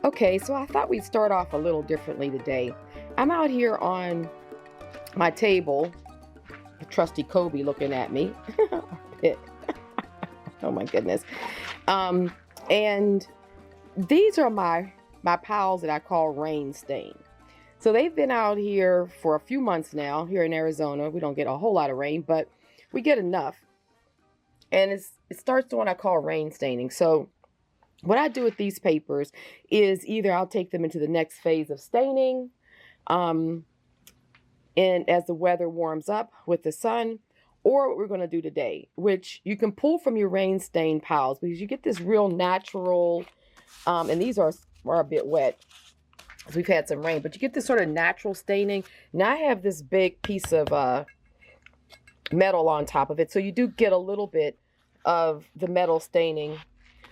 Okay, so I thought we'd start off a little differently today. I'm out here on my table, trusty Kobe looking at me. Oh my goodness. And these are my pals that I call Rain Stain. So they've been out here for a few months now. Here in Arizona, we don't get a whole lot of rain, but we get enough. And it starts to what I call rain staining. So what I do with these papers is either I'll take them into the next phase of staining, and as the weather warms up with the sun, or what we're going to do today, which you can pull from your rain stain piles because you get this real natural, and these are a bit wet because we've had some rain, but you get this sort of natural staining. Now I have this big piece of metal on top of it, so you do get a little bit of the metal staining,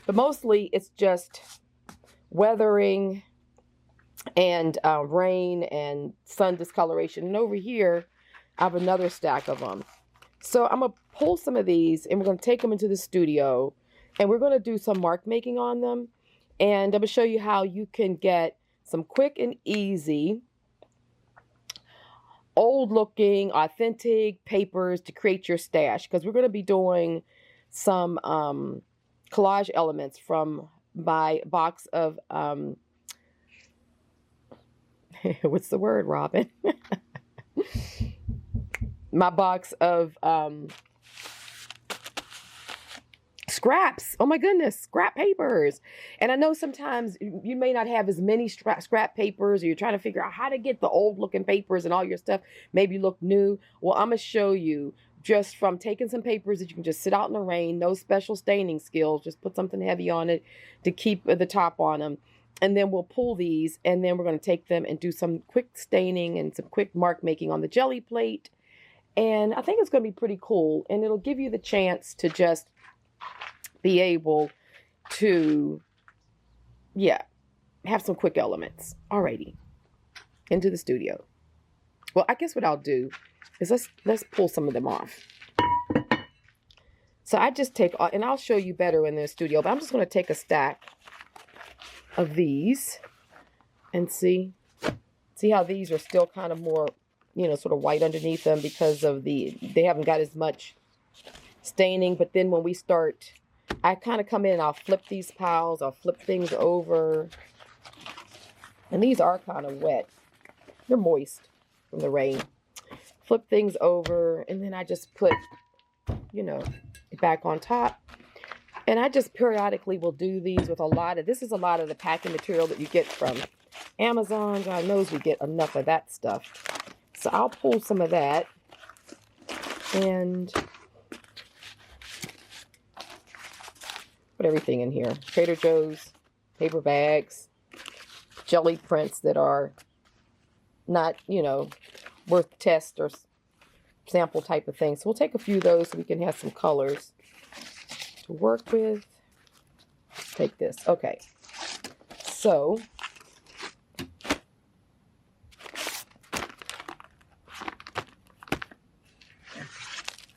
but mostly it's just weathering and rain and sun discoloration. And over here I have another stack of them. So I'm gonna pull some of these and we're gonna take them into the studio and we're gonna do some mark making on them, and I'm gonna show you how you can get some quick and easy old looking authentic papers to create your stash, because we're going to be doing some collage elements from my box of what's the word, Robin? My box of scraps. Oh my goodness, scrap papers. And I know sometimes you may not have as many scrap papers, or you're trying to figure out how to get the old looking papers and all your stuff maybe look new. Well, I'm gonna show you just from taking some papers that you can just sit out in the rain, no special staining skills, just put something heavy on it to keep the top on them. And then we'll pull these and then we're going to take them and do some quick staining and some quick mark making on the jelly plate. And I think it's going to be pretty cool, and it'll give you the chance to just be able to, yeah, have some quick elements. Alrighty, into the studio. Well, I guess what I'll do is let's pull some of them off. So I just take, and I'll show you better in the studio, but I'm just going to take a stack of these and see how these are still kind of more, you know, sort of white underneath them because of they haven't got as much staining. But then when we start, I kind of come in and I'll flip these piles, I'll flip things over. And these are kind of wet. They're moist from the rain. Flip things over, and then I just put, you know, it back on top. And I just periodically will do these with this is a lot of the packing material that you get from Amazon. God knows we get enough of that stuff. So I'll pull some of that and put everything in here. Trader Joe's, paper bags, jelly prints that are not, you know, worth test or sample type of thing. So we'll take a few of those so we can have some colors to work with. Take this. Okay. So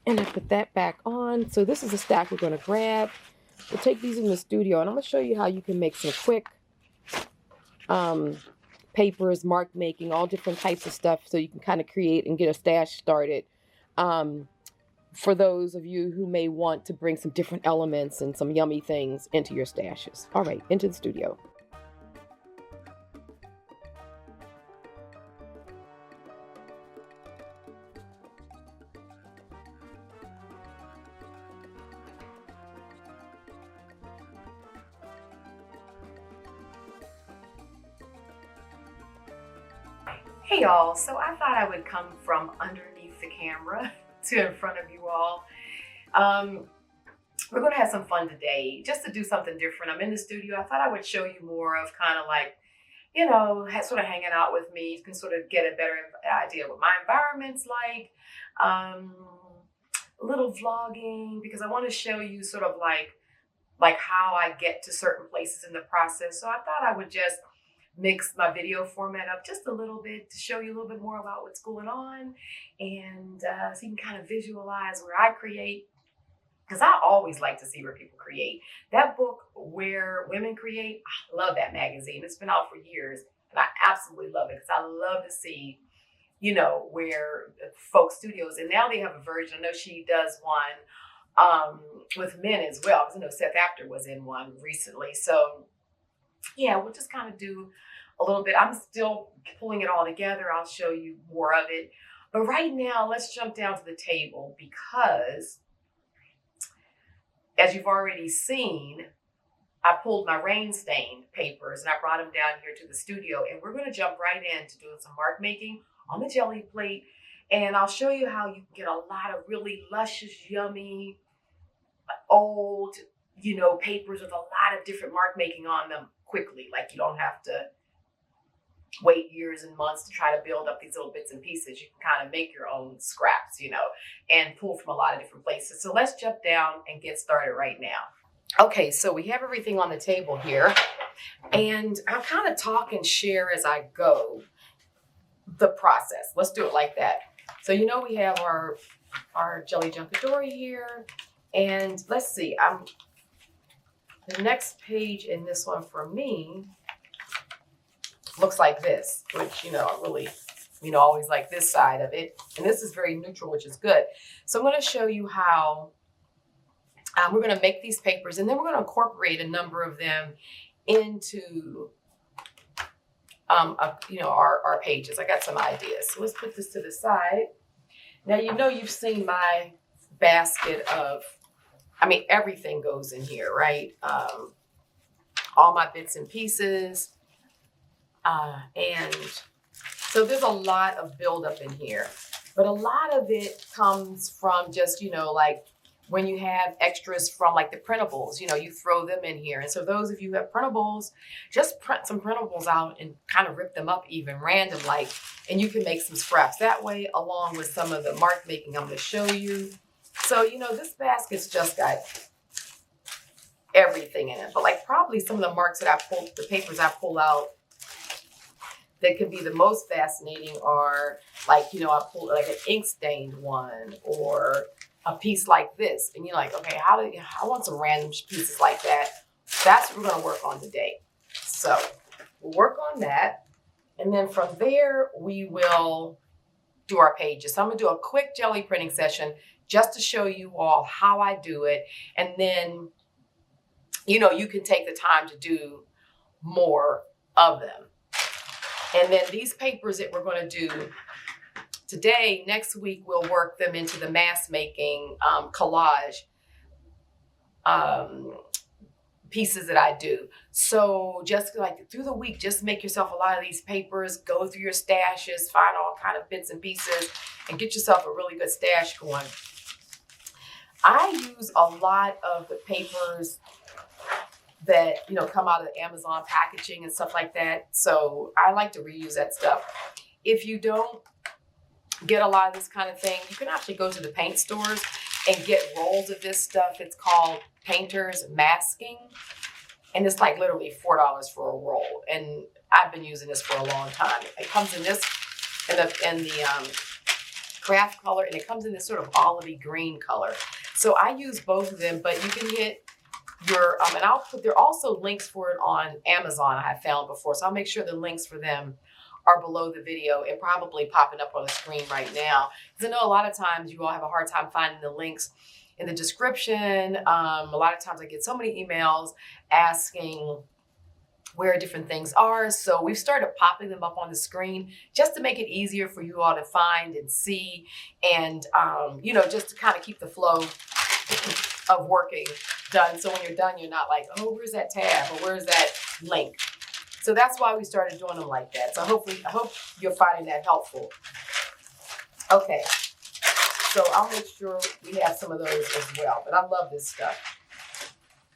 and I put that back on. So this is a stack we're going to grab. We'll take these in the studio, and I'm going to show you how you can make some quick papers, mark making, all different types of stuff, so you can kind of create and get a stash started. For those of you who may want to bring some different elements and some yummy things into your stashes. All right, into the studio. Hey y'all, so I thought I would come from underneath the camera to in front of you all. We're gonna have some fun today, just to do something different. I'm in the studio. I thought I would show you more of kind of like, you know, sort of hanging out with me. You can sort of get a better idea what my environment's like. A little vlogging, because I want to show you sort of like how I get to certain places in the process. So I thought I would just mix my video format up just a little bit to show you a little bit more about what's going on, and so you can kind of visualize where I create because I always like to see where people create. That book, Where Women Create, I love that magazine. It's been out for years, and I absolutely love it because I love to see, you know, where folk studios, and now they have a version. I know she does one with men as well, because I know Seth Apter was in one recently. So yeah, we'll just kind of do a little bit. I'm still pulling it all together. I'll show you more of it. But right now, let's jump down to the table because, as you've already seen, I pulled my rain stain papers and I brought them down here to the studio. And we're going to jump right into doing some mark making on the jelly plate. And I'll show you how you can get a lot of really luscious, yummy, old, you know, papers with a lot of different mark making on them quickly. Like you don't have to wait years and months to try to build up these little bits and pieces. You can kind of make your own scraps, you know, and pull from a lot of different places. So let's jump down and get started right now. Okay, so we have everything on the table here, and I'll kind of talk and share as I go the process. Let's do it like that. So, you know, we have our Gelli JunkAdori here, and let's see, the next page in this one for me looks like this, which, you know, I really, you know, always like this side of it. And this is very neutral, which is good. So I'm going to show you how we're going to make these papers, and then we're going to incorporate a number of them into, you know, our pages. I got some ideas. So let's put this to the side. Now, you know, you've seen my basket of, I mean, everything goes in here, right? All my bits and pieces. And so there's a lot of buildup in here, but a lot of it comes from just, you know, like when you have extras from like the printables, you know, you throw them in here. And so those of you who have printables, just print some printables out and kind of rip them up even random, like, and you can make some scraps that way, along with some of the mark making I'm going to show you. So, you know, this basket's just got everything in it, but like probably some of the marks that I pulled, the papers I pull out that could be the most fascinating are like, you know, I pulled like an ink stained one or a piece like this. And you're like, okay, I want some random pieces like that. That's what we're going to work on today. So we'll work on that. And then from there, we will do our pages. So I'm going to do a quick jelly printing session just to show you all how I do it. And then, you know, you can take the time to do more of them. And then these papers that we're going to do today, next week, we'll work them into the mass making collage pieces that I do. So just like through the week, just make yourself a lot of these papers, go through your stashes, find all kind of bits and pieces, and get yourself a really good stash going. I use a lot of the papers that, you know, come out of Amazon packaging and stuff like that. So I like to reuse that stuff. If you don't get a lot of this kind of thing, you can actually go to the paint stores and get rolls of this stuff. It's called Painter's Masking. And it's like literally $4 for a roll. And I've been using this for a long time. It comes in this, in the craft color, and it comes in this sort of olivey green color. So I use both of them, but you can hit your, and there are also links for it on Amazon I have found before. So I'll make sure the links for them are below the video and probably popping up on the screen right now. Because I know a lot of times you all have a hard time finding the links in the description. A lot of times I get so many emails asking where different things are. So we've started popping them up on the screen just to make it easier for you all to find and see. And, you know, just to kind of keep the flow of working done. So when you're done, you're not like, oh, where's that tab or where's that link? So that's why we started doing them like that. So I hope you're finding that helpful. Okay, so I'll make sure we have some of those as well. But I love this stuff.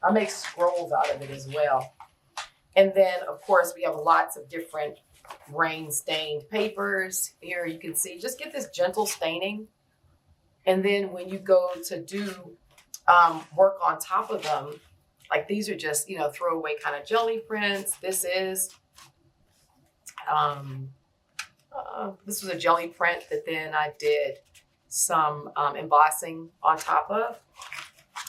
I make scrolls out of it as well. And then, of course, we have lots of different rain-stained papers. Here you can see, just get this gentle staining. And then when you go to do work on top of them, like these are just, you know, throwaway kind of jelly prints. This is, this was a jelly print that then I did some embossing on top of.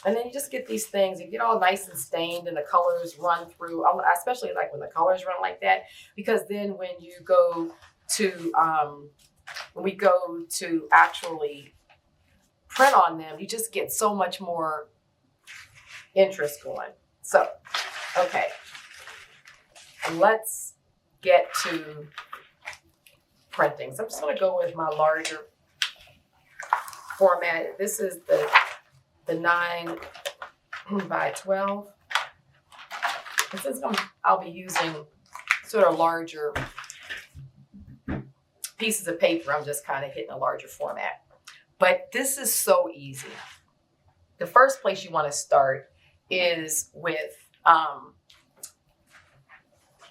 And then you just get these things, you get all nice and stained and the colors run through. I especially like when the colors run like that, because then when you go to, when we go to actually print on them, you just get so much more interest going. So, okay, let's get to printing. So I'm just gonna go with my larger format. This is the 9 by 12. And since I'll be using sort of larger pieces of paper, I'm just kind of hitting a larger format. But this is so easy. The first place you want to start is with, I'm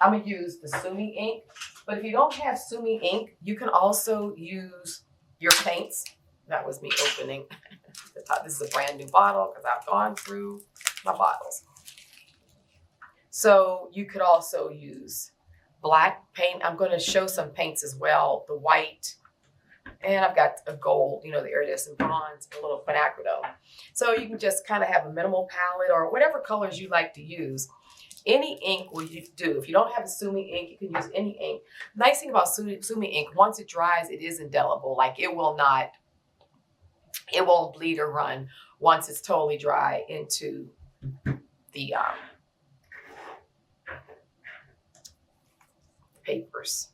going to use the Sumi Ink. But if you don't have Sumi Ink, you can also use your paints. That was me opening the top. This is a brand new bottle because I've gone through my bottles. So you could also use black paint. I'm going to show some paints as well. The white, and I've got a gold, you know, the iridescent bronze, a little quinacridone. So you can just kind of have a minimal palette or whatever colors you like to use. Any ink will you do. If you don't have a Sumi Ink, you can use any ink. Nice thing about Sumi Ink, once it dries, it is indelible. Like it won't bleed or run once it's totally dry into the papers.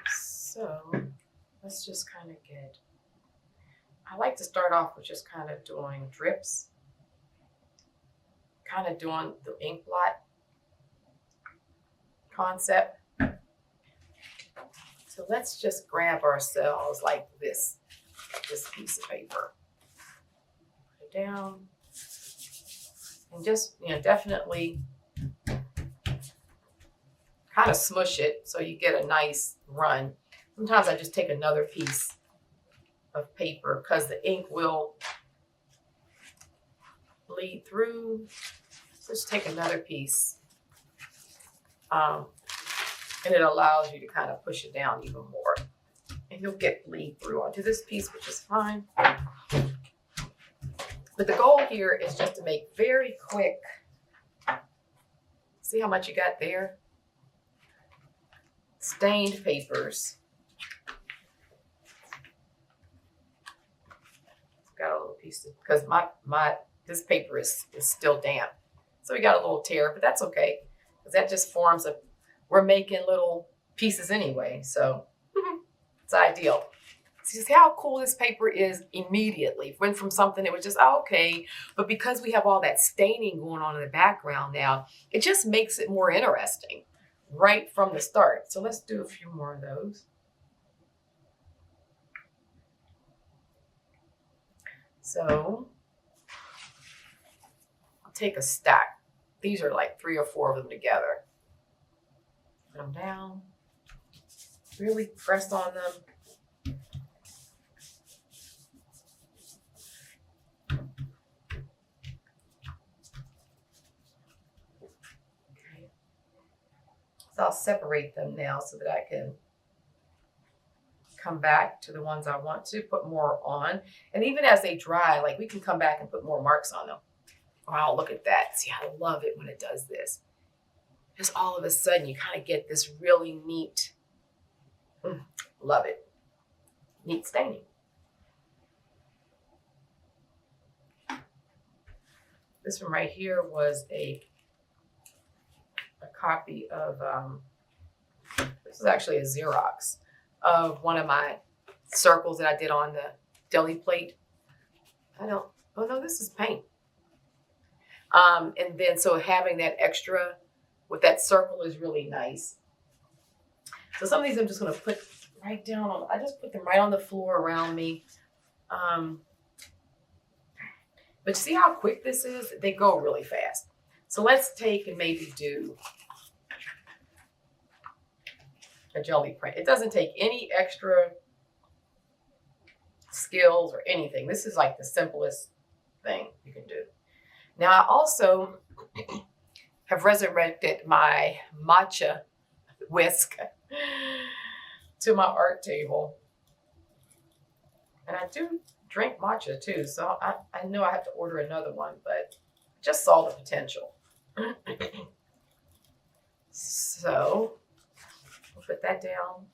So let's just kind of I like to start off with just kind of doing drips, kind of doing the ink blot concept. So let's just grab ourselves like this piece of paper, put it down, and just, you know, definitely kind of smush it so you get a nice run. Sometimes I just take another piece of paper because the ink will bleed through. So just take another piece, and it allows you to kind of push it down even more. And you'll get bleed through onto this piece, which is fine. But the goal here is just to make very quick. See how much you got there? Stained papers. Got a little piece because this paper is still damp, so we got a little tear, but that's okay because that just forms we're making little pieces anyway, so it's ideal. See how cool this paper is immediately. It went from something that was just okay, but because we have all that staining going on in the background now, it just makes it more interesting right from the start. So let's do a few more of those. So I'll take a stack. These are like 3 or 4 of them together. Put them down. Really press on them. Okay. So I'll separate them now so that I can come back to the ones I want to put more on. And even as they dry, like we can come back and put more marks on them. Wow, look at that. See, I love it when it does this. Just all of a sudden, you kind of get this really neat, love it, neat staining. This one right here was a copy of, this is actually a Xerox of one of my circles that I did on the deli plate. Oh no, this is paint. And then so having that extra with that circle is really nice. So some of these I'm just going to put right down on, I just put them right on the floor around me. But see how quick this is? They go really fast. So let's take and maybe do a jelly print. It doesn't take any extra skills or anything. This is like the simplest thing you can do. Now I also have resurrected my matcha whisk to my art table. And I do drink matcha too, so I know I have to order another one, but just saw the potential. So we'll put that down,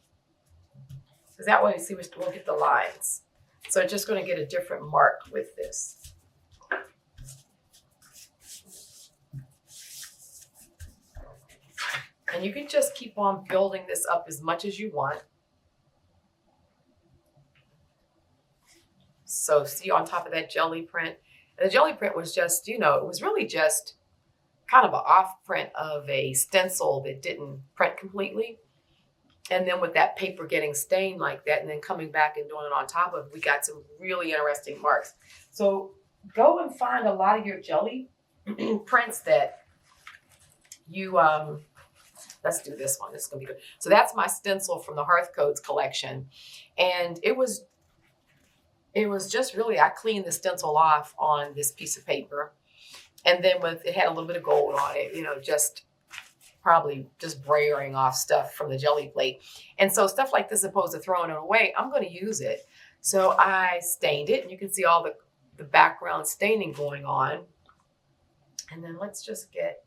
because that way we'll get the lines. So just going to get a different mark with this. And you can just keep on building this up as much as you want. So see on top of that jelly print. And the jelly print was just, you know, it was really just kind of an off print of a stencil that didn't print completely. And then with that paper getting stained like that and then coming back and doing it on top of it, we got some really interesting marks. So go and find a lot of your jelly prints that you, let's do this one. This is going to be good. So that's my stencil from the 𝐏𝐻𝐾𝐄 collection. And it was just really, I cleaned the stencil off on this piece of paper. And then it had a little bit of gold on it, you know, probably just brayering off stuff from the jelly plate. And so stuff like this, as opposed to throwing it away, I'm going to use it. So I stained it, and you can see all the background staining going on. And then let's just get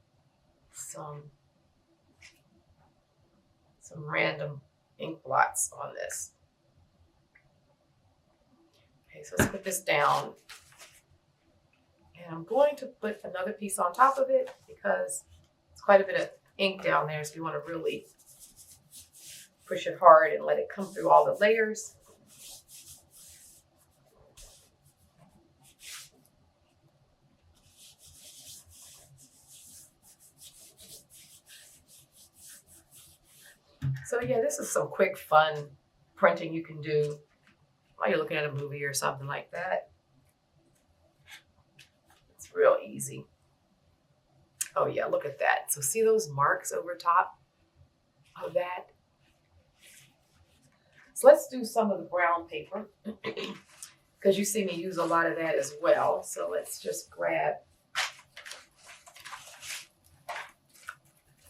some random ink blots on this. Okay, so let's put this down. And I'm going to put another piece on top of it because it's quite a bit of ink down there. So you want to really push it hard and let it come through all the layers. So yeah, this is some quick, fun printing you can do while you're looking at a movie or something like that. It's real easy. Oh yeah, look at that. So see those marks over top of that? So let's do some of the brown paper because you see me use a lot of that as well. So let's just grab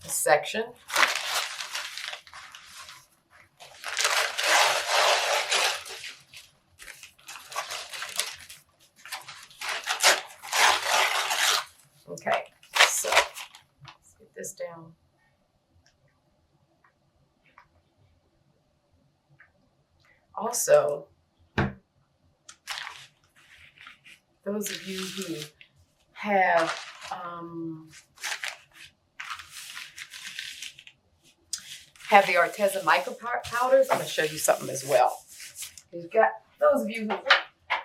a section. Okay, so let's get this down. Also, those of you who have the Arteza mica powders, I'm going to show you something as well. You've got those of you who've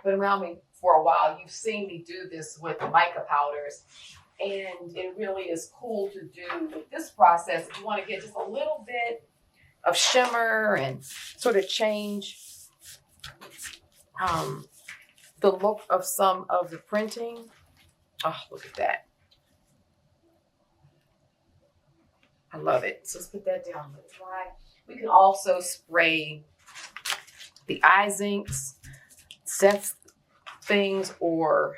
been around me for a while, you've seen me do this with the mica powders. And it really is cool to do with this process if you want to get just a little bit of shimmer and sort of change the look of some of the printing. Oh, look at that. I love it. So let's put that down, let it dry. We can also spray the 𝐈𝐍𝐼nks, sets things, or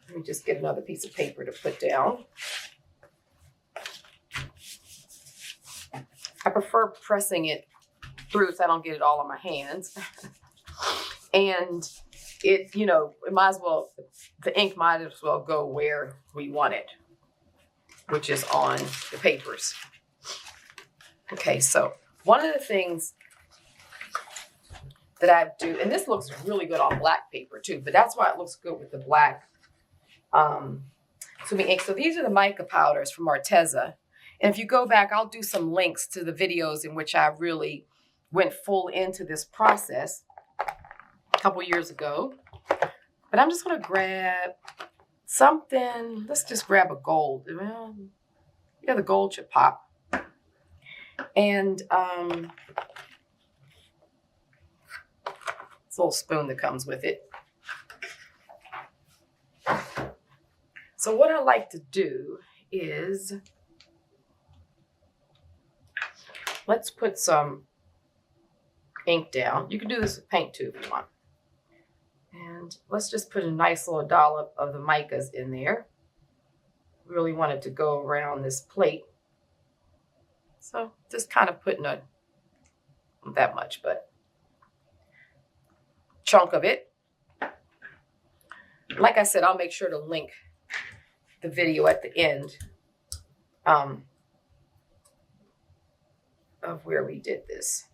let me just get another piece of paper to put down. I prefer pressing it through so I don't get it all on my hands. And it, you know, it might as well, the ink might as well go where we want it, which is on the papers. Okay, so one of the things that I do, and this looks really good on black paper too, but that's why it looks good with the black Sumi Ink. So these are the mica powders from Arteza. And if you go back, I'll do some links to the videos in which I really went full into this process a couple years ago. But I'm just going to grab something. Let's just grab a gold. Well, yeah, the gold should pop. And this little spoon that comes with it. So what I like to do is, let's put some ink down. You can do this with paint too if you want. And let's just put a nice little dollop of the micas in there. Really want it to go around this plate. So just kind of putting not that much, but chunk of it. Like I said, I'll make sure to link the video at the end of where we did this.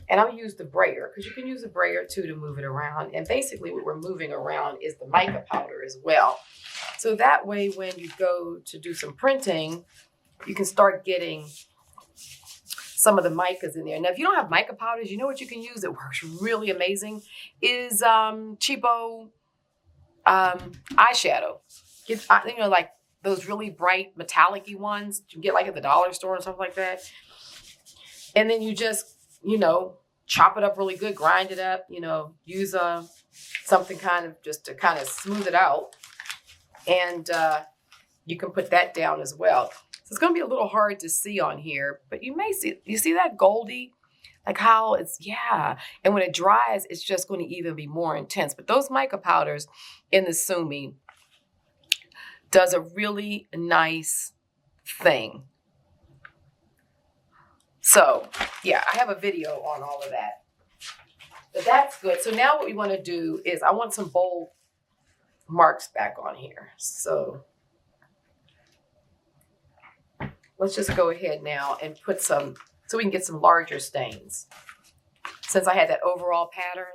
And I'll use the brayer, because you can use a brayer too to move it around. And basically what we're moving around is the mica powder as well. So that way when you go to do some printing, you can start getting some of the micas in there. Now, if you don't have mica powders, you know what you can use that works really amazing is cheapo eyeshadow. Get, you know, like those really bright metallic-y ones you get like at the dollar store and stuff like that. And then you just, you know, chop it up really good, grind it up, you know, use something kind of just to kind of smooth it out. And you can put that down as well. So it's going to be a little hard to see on here, but you may see, you see that goldy? Like how it's, yeah. And when it dries, it's just going to even be more intense. But those mica powders in the Sumi does a really nice thing. So, yeah, I have a video on all of that. But that's good. So now what we want to do is I want some bold marks back on here. So let's just go ahead now and put some, so we can get some larger stains. Since I had that overall pattern,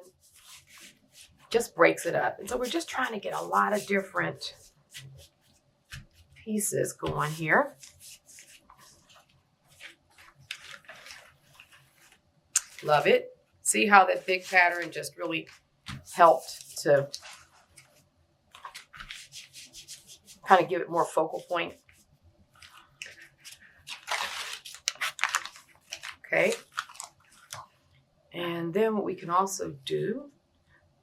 just breaks it up. And so we're just trying to get a lot of different pieces going here. Love it. See how that big pattern just really helped to kind of give it more focal point. Okay. And then what we can also do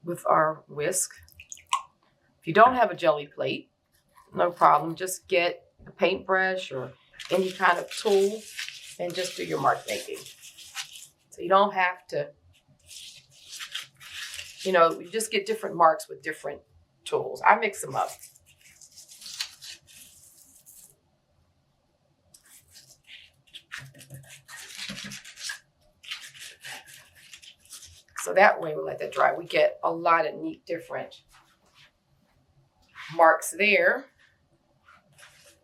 with our whisk, if you don't have a jelly plate, no problem. Just get a paintbrush or any kind of tool and just do your mark making. So you don't have to, you know, you just get different marks with different tools. I mix them up. So that way we'll let that dry. We get a lot of neat different marks there.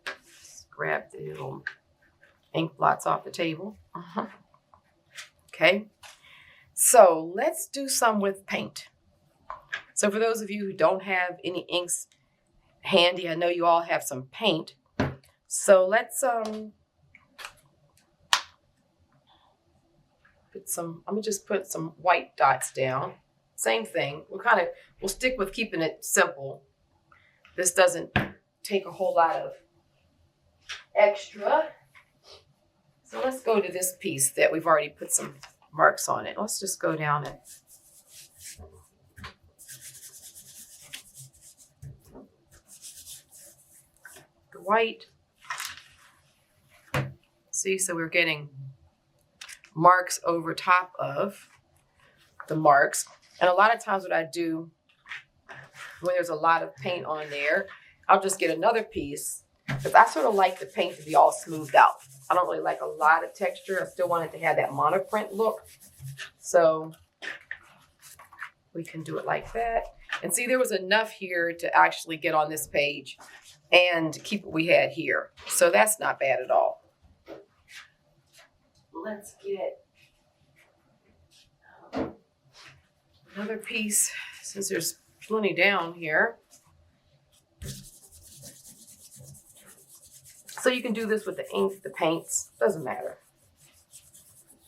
Just grab the little ink blots off the table. Okay, so let's do some with paint. So for those of you who don't have any inks handy, I know you all have some paint. So let's put some, I'm gonna just put some white dots down. Same thing, we'll stick with keeping it simple. This doesn't take a whole lot of extra. So let's go to this piece that we've already put some marks on it. Let's just go down and the white. See, so we're getting marks over top of the marks. And a lot of times what I do when there's a lot of paint on there, I'll just get another piece because I sort of like the paint to be all smoothed out. I don't really like a lot of texture. I still want it to have that monoprint look. So we can do it like that. And see, there was enough here to actually get on this page and keep what we had here. So that's not bad at all. Let's get another piece since there's plenty down here. So you can do this with the ink, the paints, doesn't matter.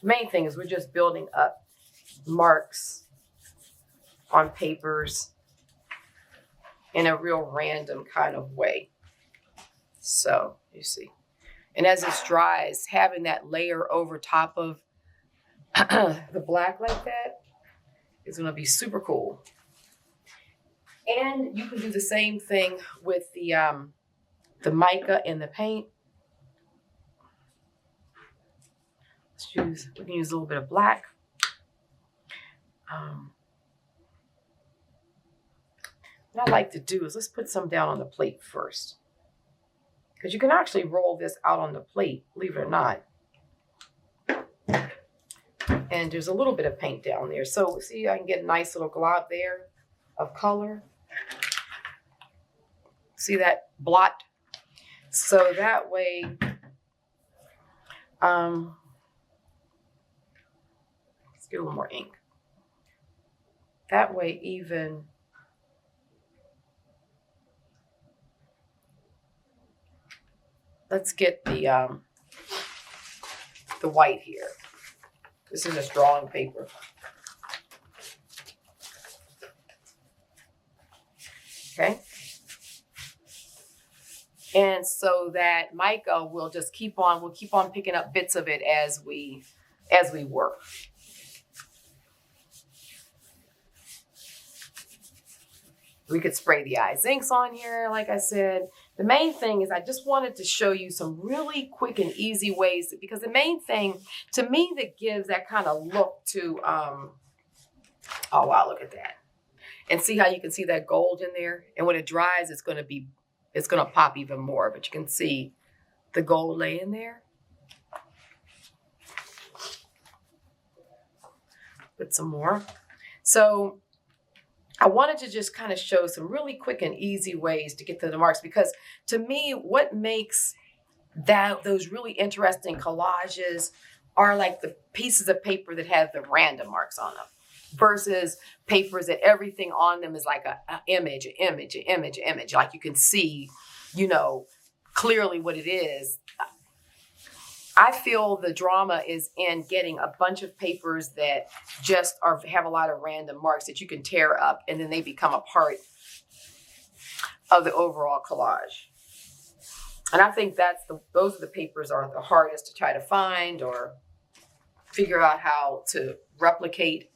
The main thing is we're just building up marks on papers in a real random kind of way. So you see. And as this dries, having that layer over top of the black like that is gonna be super cool. And you can do the same thing with the mica and the paint. We can use a little bit of black. What I like to do is let's put some down on the plate first. Because you can actually roll this out on the plate, believe it or not. And And there's a little bit of paint down there. So see, I can get a nice little glob there of color. See that blot? So that way, let's get a little more ink. That way even, let's get the white here. This is a drawing paper. Okay. And so that Mica will just keep on, we'll keep on picking up bits of it as we work. We could spray the 𝐈𝐍𝐼nks on here, like I said. The main thing is I just wanted to show you some really quick and easy ways, because the main thing to me that gives that kind of look to, oh wow, look at that. And see how you can see that gold in there? And when it dries, it's going to pop even more, but you can see the gold laying there. Put some more. So I wanted to just kind of show some really quick and easy ways to get to the marks, because to me, what makes those really interesting collages are like the pieces of paper that have the random marks on them versus papers that everything on them is like an image. Like you can see, you know, clearly what it is. I feel the drama is in getting a bunch of papers that just have a lot of random marks that you can tear up, and then they become a part of the overall collage. And I think those are the papers are the hardest to try to find or figure out how to replicate.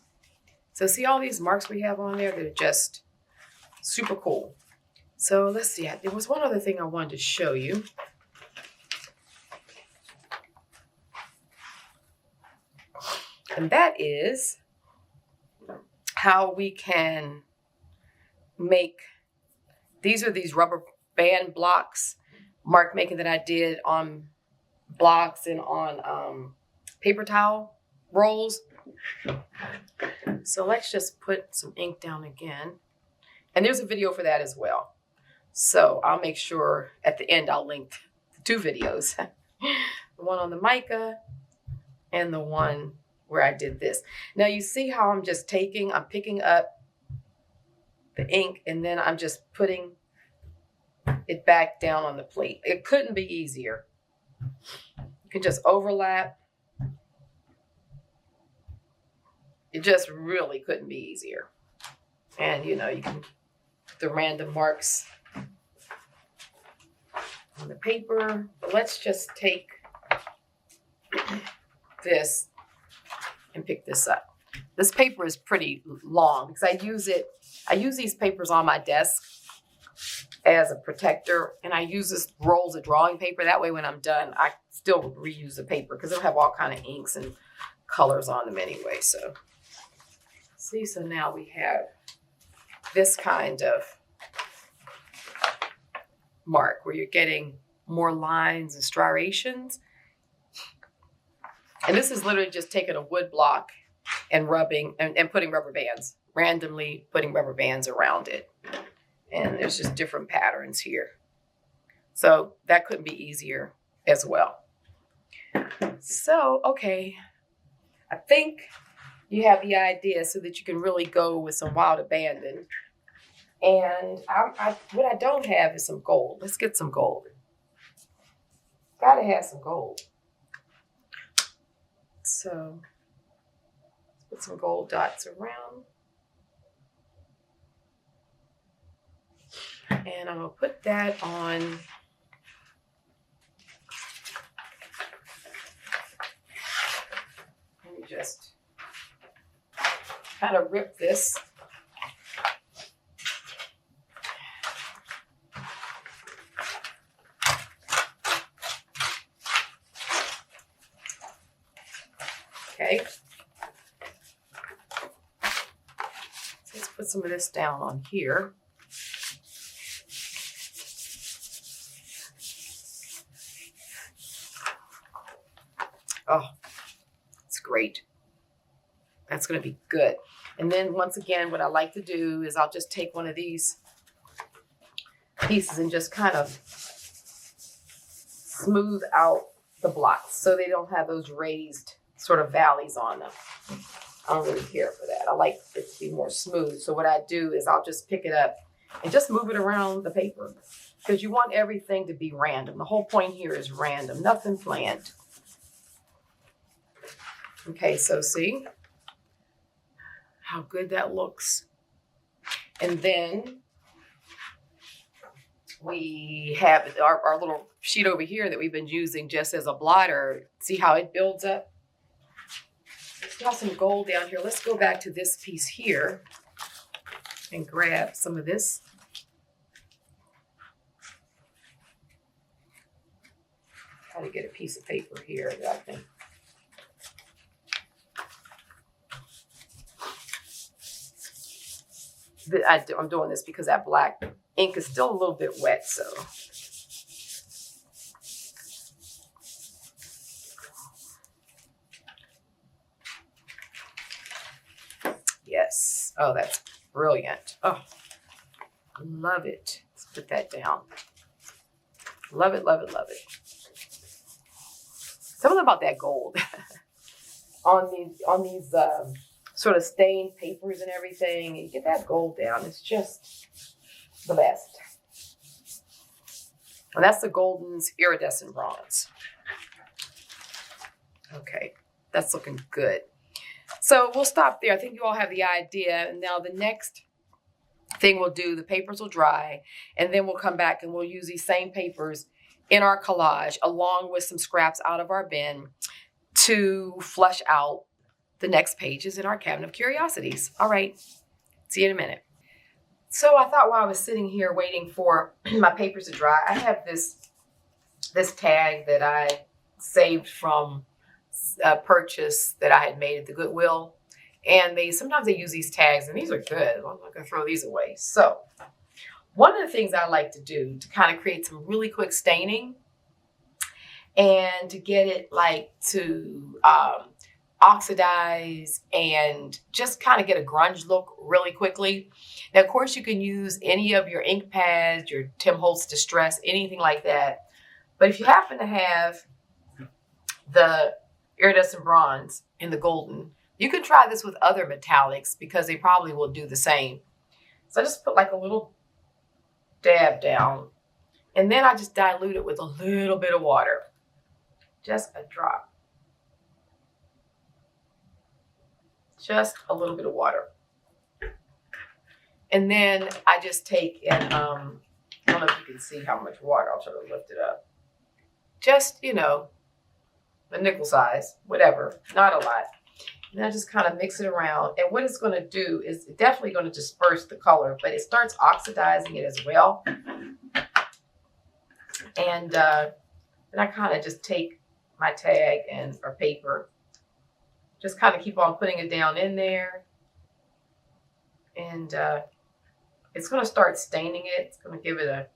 So see all these marks we have on there? They're just super cool. So let's see. There was one other thing I wanted to show you. And that is how we can make, these are these rubber band blocks, mark making that I did on blocks and on paper towel rolls. So let's just put some ink down again. And there's a video for that as well. So I'll make sure at the end I'll link the two videos. The one on the Mica and the one where I did this. Now you see how I'm picking up the ink and then I'm just putting it back down on the plate. It couldn't be easier. You can just overlap. It just really couldn't be easier. And you know, you can put the random marks on the paper. But let's just take this and pick this up. This paper is pretty long because I use these papers on my desk as a protector, and I use this rolls of drawing paper. That way when I'm done, I still reuse the paper because it'll have all kind of inks and colors on them anyway. So see, so now we have this kind of mark where you're getting more lines and striations. And this is literally just taking a wood block and rubbing and putting rubber bands, randomly putting rubber bands around it. And there's just different patterns here. So that couldn't be easier as well. So, okay, I think you have the idea so that you can really go with some wild abandon. And what I don't have is some gold. Let's get some gold. Gotta have some gold. So let's put some gold dots around. And I'm gonna put that on. Let me just kind of rip this. Okay. So let's put some of this down on here. Oh, it's great. That's going to be good. And then once again, what I like to do is I'll just take one of these pieces and just kind of smooth out the blots so they don't have those raised sort of valleys on them. I don't really care for that. I like it to be more smooth. So what I do is I'll just pick it up and just move it around the paper because you want everything to be random. The whole point here is random, nothing planned. Okay, so see how good that looks. And then we have our little sheet over here that we've been using just as a blotter. See how it builds up? It's got some gold down here. Let's go back to this piece here and grab some of this. Try to get a piece of paper here that I think. I'm doing this because that black ink is still a little bit wet, so. Yes. Oh, that's brilliant. Oh, love it. Let's put that down. Love it, love it, love it. Something about that gold on these sort of stained papers and everything. You get that gold down. It's just the best. And that's the Golden's iridescent bronze. Okay, that's looking good. So we'll stop there. I think you all have the idea. And now the next thing we'll do, the papers will dry, and then we'll come back and we'll use these same papers in our collage along with some scraps out of our bin to flush out the next pages in our cabinet of curiosities. All right, see you in a minute. So I thought while I was sitting here waiting for my papers to dry, I have this tag that I saved from a purchase that I had made at the Goodwill. And sometimes they use these tags, and these are good. I'm not gonna throw these away. So one of the things I like to do to kind of create some really quick staining and to get it like to oxidize and just kind of get a grunge look really quickly. Now, of course, you can use any of your ink pads, your Tim Holtz Distress, anything like that. But if you happen to have the iridescent bronze and the golden, you can try this with other metallics because they probably will do the same. So I just put like a little dab down, and then I just dilute it with a little bit of water, just a drop. Just a little bit of water. And then I just take and, I don't know if you can see how much water, I'll try to lift it up. Just, you know, a nickel size, whatever, not a lot. And I just kind of mix it around. And what it's going to do is it's definitely going to disperse the color, but it starts oxidizing it as well. And then I kind of just take my tag or paper, just kind of keep on putting it down in there. And it's going to start staining it. It's going to give it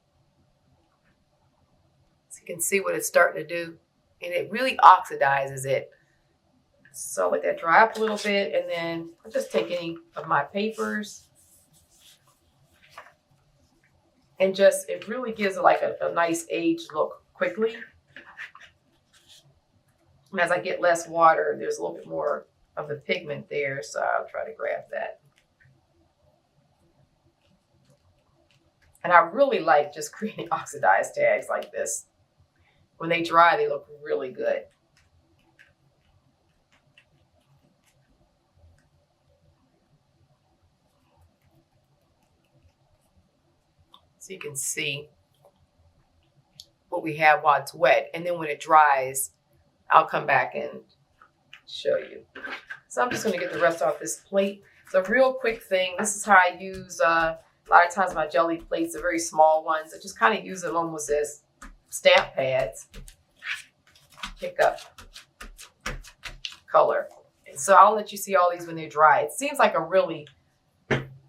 so you can see what it's starting to do. And it really oxidizes it. So let that dry up a little bit. And then I'll just take any of my papers. And it really gives it like a nice aged look quickly. And as I get less water, there's a little bit more of the pigment there. So I'll try to grab that. And I really like just creating oxidized tags like this. When they dry, they look really good. So you can see what we have while it's wet. And then when it dries, I'll come back and show you. So I'm just going to get the rest off this plate. It's a real quick thing. This is how I use a lot of times my jelly plates, the very small ones. I just kind of use them almost as stamp pads. Pick up color. And so I'll let you see all these when they dry. It seems like a really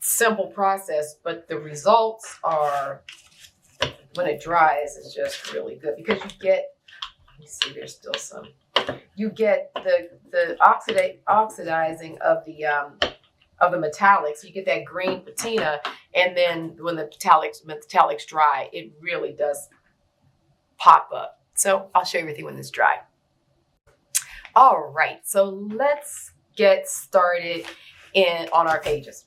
simple process, but the results are, when it dries, it's just really good because you get, let me see, there's still some. you get the oxidizing of the metallics. You get that green patina, and then when the metallics dry, it really does pop up. So I'll show you everything when it's dry. All right, so let's get started on our pages.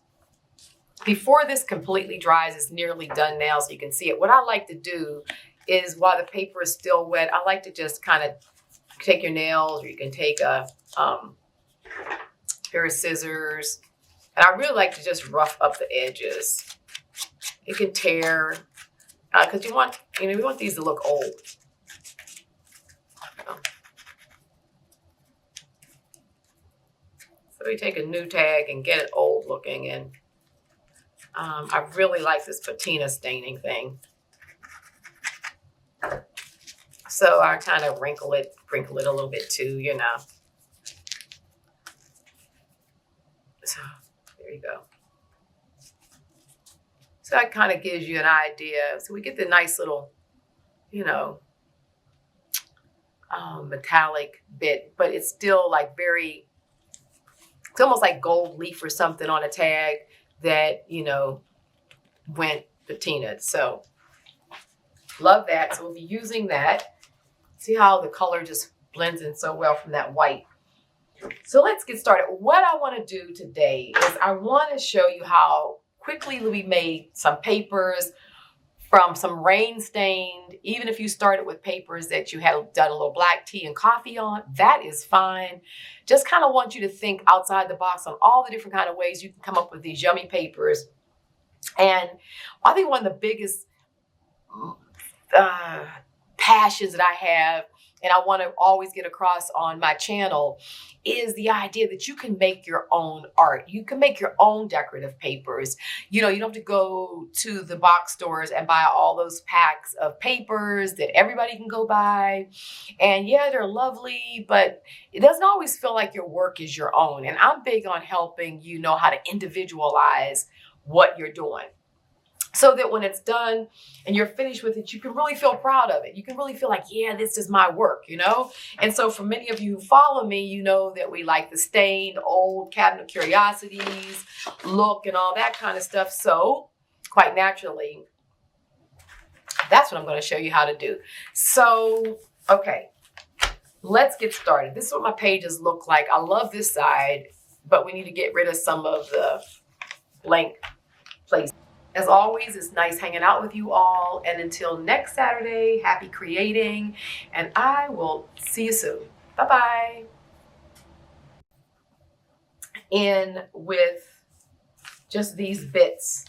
Before this completely dries, it's nearly done now, so you can see it. What I like to do is, while the paper is still wet, I like to just kind of take your nails, or you can take a pair of scissors, and I really like to just rough up the edges. It can tear because we want these to look old. So we take a new tag and get it old looking, and I really like this patina staining thing. So I kind of wrinkle it a little bit too, you know. So there you go. So that kind of gives you an idea. So we get the nice little, you know, metallic bit, but it's still like it's almost like gold leaf or something on a tag that, you know, went patinaed. So love that. So we'll be using that. See how the color just blends in so well from that white. So let's get started. What I want to do today is I want to show you how quickly we made some papers from some rain stained. Even if you started with papers that you had done a little black tea and coffee on, that is fine. Just kind of want you to think outside the box on all the different kind of ways you can come up with these yummy papers. And I think one of the biggest passions that I have, and I want to always get across on my channel, is the idea that you can make your own art. You can make your own decorative papers. You know, you don't have to go to the box stores and buy all those packs of papers that everybody can go buy. And yeah, they're lovely, but it doesn't always feel like your work is your own. And I'm big on helping you know how to individualize what you're doing, so that when it's done and you're finished with it, you can really feel proud of it. You can really feel like, yeah, this is my work, you know? And so for many of you who follow me, you know that we like the stained old cabinet curiosities look and all that kind of stuff. So quite naturally, that's what I'm going to show you how to do. So, okay, let's get started. This is what my pages look like. I love this side, but we need to get rid of some of the blank places. As always, it's nice hanging out with you all. And until next Saturday, happy creating. And I will see you soon. Bye-bye. In with just these bits.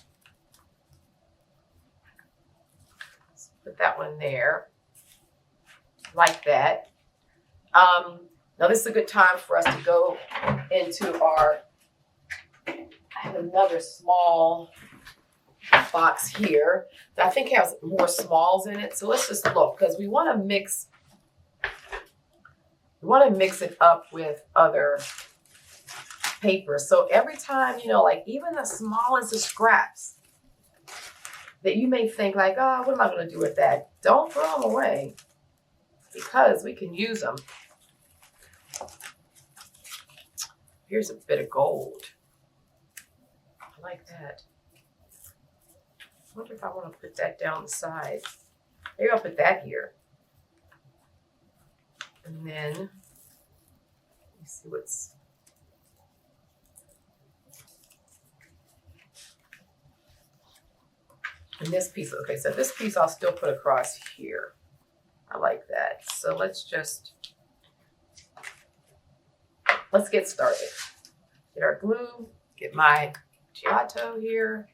Let's put that one there. Like that. Now this is a good time for us to go into our, I have another small box here that I think has more smalls in it. So let's just look, because we want to mix it up with other papers. So every time, you know, like even the smallest of scraps that you may think like, oh, what am I going to do with that? Don't throw them away, because we can use them. Here's a bit of gold. I like that. I wonder if I want to put that down the side. Maybe I'll put that here. And then, let me see what's... And this piece, okay, so this piece I'll still put across here. I like that. So let's get started. Get our glue, get my 𝐏𝐻𝐿 here.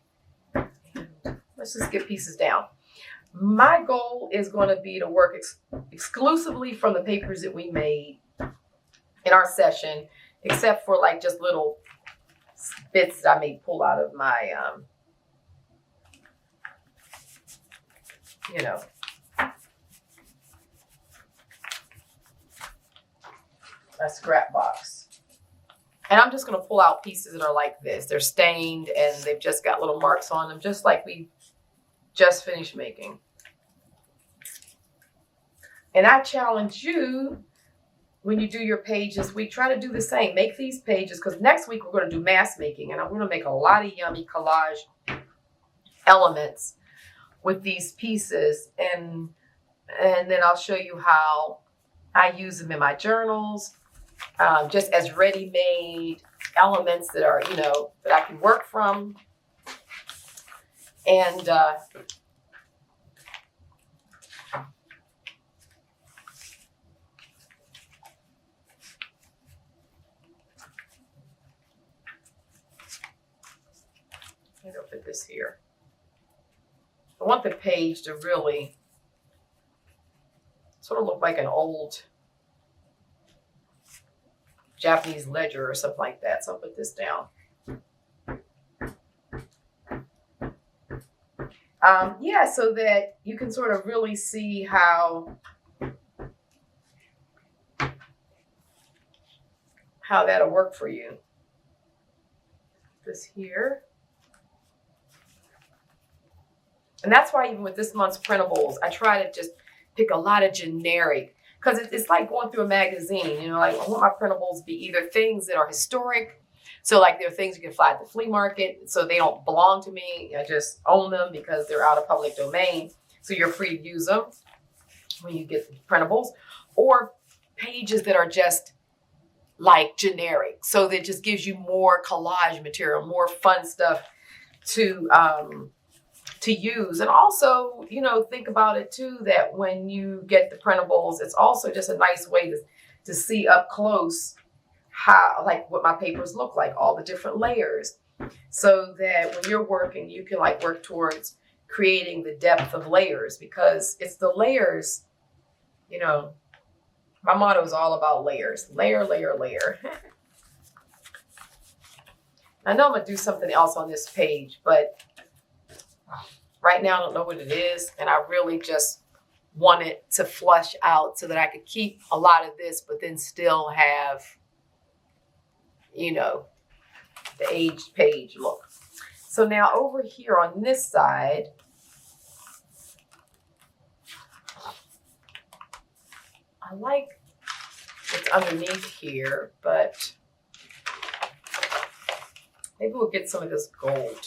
Let's just get pieces down. My goal is going to be to work exclusively from the papers that we made in our session, except for like just little bits that I may pull out of my, you know, a scrap box. And I'm just going to pull out pieces that are like this. They're stained and they've just got little marks on them, just like we just finished making. And I challenge you, when you do your page this week, try to do the same. Make these pages, because next week we're going to do mask making, and I'm going to make a lot of yummy collage elements with these pieces, and then I'll show you how I use them in my journals, just as ready-made elements that are, you know, that I can work from. And maybe I'll put this here. I want the page to really sort of look like an old Japanese ledger or something like that. So I'll put this down. Yeah, so that you can sort of really see how that'll work for you. This here. And that's why even with this month's printables, I try to just pick a lot of generic, because it's like going through a magazine, you know, like I want my printables to be either things that are historic. So like they're things you can fly at the flea market, so they don't belong to me. I just own them because they're out of public domain. So you're free to use them when you get the printables, or pages that are just like generic. So that just gives you more collage material, more fun stuff to use. And also, you know, think about it too, that when you get the printables, it's also just a nice way to see up close how, like what my papers look like, all the different layers, so that when you're working, you can like work towards creating the depth of layers, because it's the layers, you know, my motto is all about layers, layer, layer, layer. I know I'm gonna do something else on this page, but right now I don't know what it is, and I really just want it to flush out so that I could keep a lot of this, but then still have, you know, the aged page look. So now over here on this side, I like it's underneath here, but maybe we'll get some of this gold.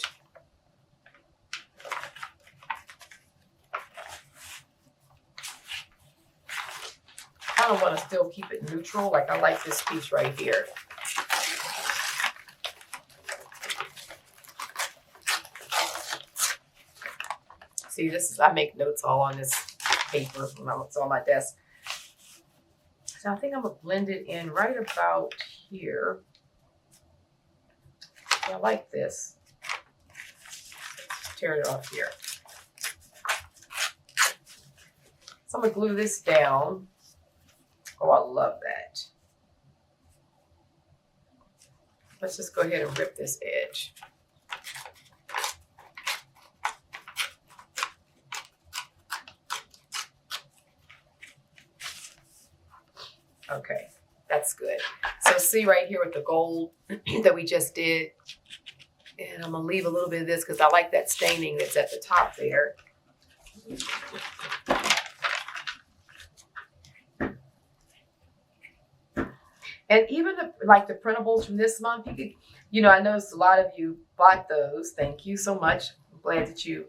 I don't want to still keep it neutral. Like I like this piece right here. See, this is, I make notes all on this paper when it's on my desk. So I think I'm gonna blend it in right about here. I like this. Let's tear it off here. So I'm gonna glue this down. Oh, I love that. Let's just go ahead and rip this edge. Okay, that's good. So see right here with the gold that we just did, and I'm gonna leave a little bit of this because I like that staining that's at the top there. And even the printables from this month, you could, you know, I noticed a lot of you bought those. Thank you so much. I'm glad that you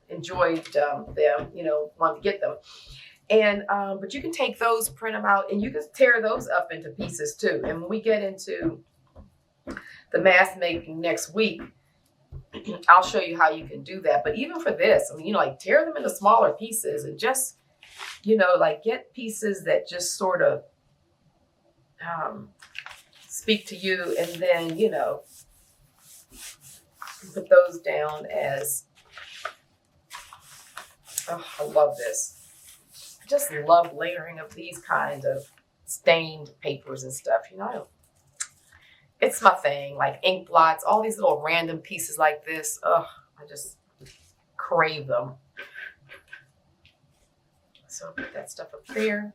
enjoyed them, you know, wanted to get them. And, but you can take those, print them out, and you can tear those up into pieces too. And when we get into the mask making next week, I'll show you how you can do that. But even for this, I mean, you know, like tear them into smaller pieces and just, you know, like get pieces that just sort of speak to you, and then, you know, put those down as, oh, I love this. I just love layering of these kinds of stained papers and stuff, you know. It's my thing, like ink blots, all these little random pieces like this. Oh, I just crave them. So put that stuff up there.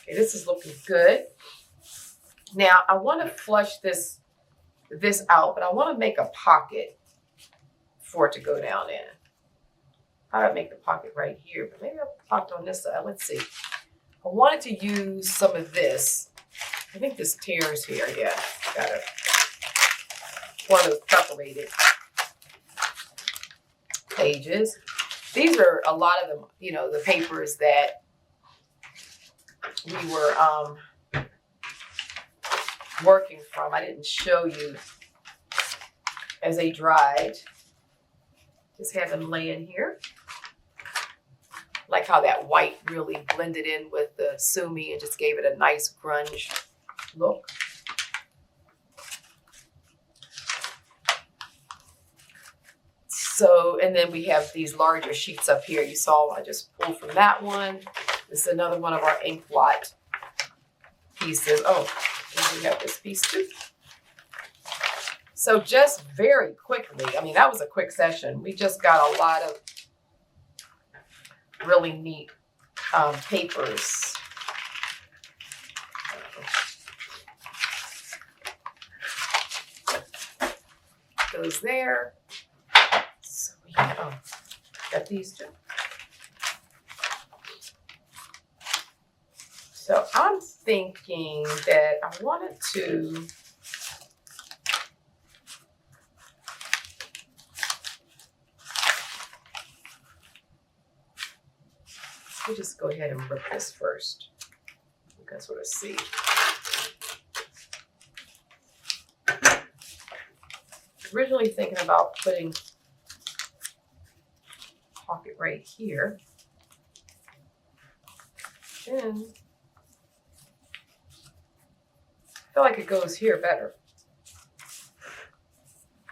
Okay, this is looking good. Now I want to flush this out, but I want to make a pocket for it to go down in. I would make the pocket right here, but maybe I'll pocket on this side. Let's see. I wanted to use some of this I think this tears here. Yeah, got it. One of those perforated pages. These are a lot of them, you know, the papers that we were working from. I didn't show you as they dried. Just have them laying here. Like how that white really blended in with the Sumi and just gave it a nice grunge look. So, and then we have these larger sheets up here. You saw I just pulled from that one. This is another one of our ink blot pieces. Oh, and we have this piece too. So just very quickly, I mean, that was a quick session. We just got a lot of really neat papers. Goes there. So we have, got these two. So I'm thinking that I wanted to we'll just go ahead and rip this first. You can sort of see. Originally thinking about putting pocket right here. And I feel like it goes here better.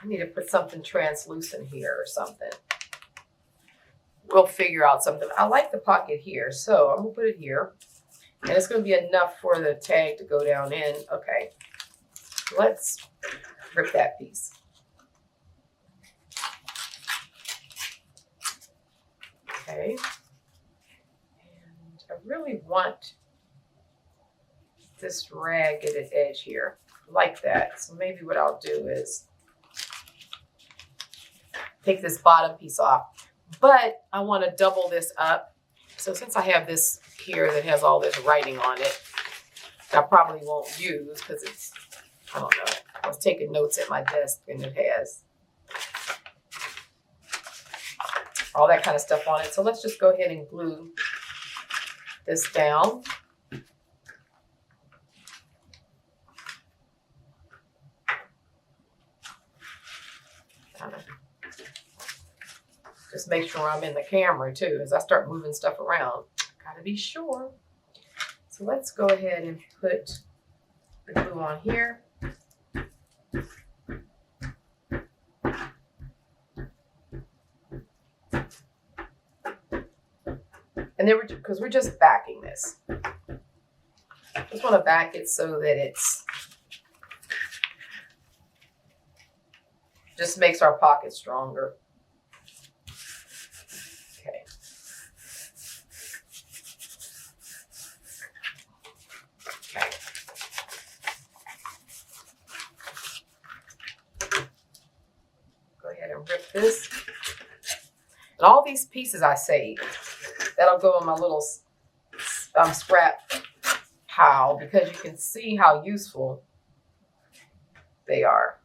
I need to put something translucent here or something. We'll figure out something. I like the pocket here, so I'm gonna put it here. And it's gonna be enough for the tag to go down in. Okay, let's rip that piece. Okay, and I really want this ragged edge here, like that. So maybe what I'll do is take this bottom piece off. But I want to double this up. So since I have this here that has all this writing on it, I probably won't use because it's, I don't know. I was taking notes at my desk and it has all that kind of stuff on it. So let's just go ahead and glue this down. Kind of just make sure I'm in the camera too. As I start moving stuff around, gotta be sure. So let's go ahead and put the glue on here. And then because we're just backing this. Just want to back it so that it's just makes our pocket stronger. Okay. Okay. Go ahead and rip this. And all these pieces I saved, that'll go in my little scrap pile because you can see how useful they are.